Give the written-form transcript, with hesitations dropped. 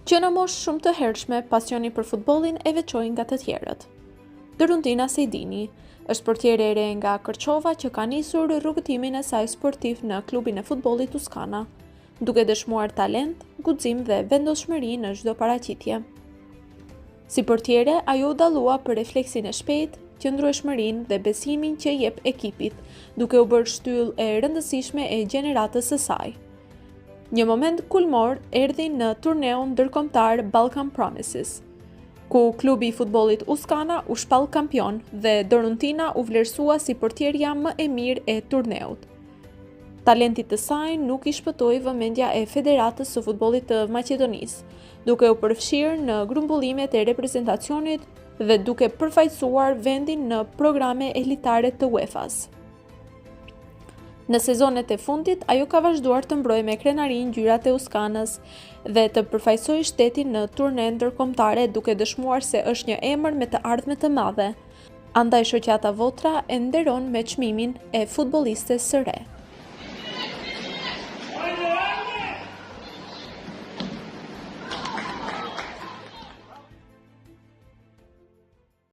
që në moshë shumë të hershme pasioni për futbollin e veçoi nga të tjerët. Doruntina Sejdini është portiere e re nga Kërçova që ka nisur rrugëtimin e saj sportiv në klubin e futbollit Tuskana, duke dëshmuar talent, guxim dhe vendoshmëri në çdo paraqitje. Si portiere, ajo u dallua për refleksin e shpejtë, qëndrueshmërinë dhe besimin që jep ekipit, duke u bërë shtyllë e rëndësishme e gjeneratës së saj. Një moment kulmor erdhi në turneun ndërkombëtar Balkan Promises, ku klubi i futbollit Uskana u shpall kampion dhe Doruntina u vlerësua si portierja më e mirë e turneut. Talentit të saj nuk i shpëtoi vëmendja e Federatës së Futbollit të Maqedonisë, duke u përfshirë në grumbullimet e reprezentacionit dhe duke përfaqësuar vendin në programe elitare të UEFA-s. Në sezonet e fundit, ajo ka vazhduar të mbrojë me krenari ngjyrat e Uskanës dhe të përfaqësojë shtetin në turne ndërkombëtare, duke dëshmuar se është një emër me të ardhme të madhe. Andaj shoqata Votra e nderon me çmimin e futbollistes së re.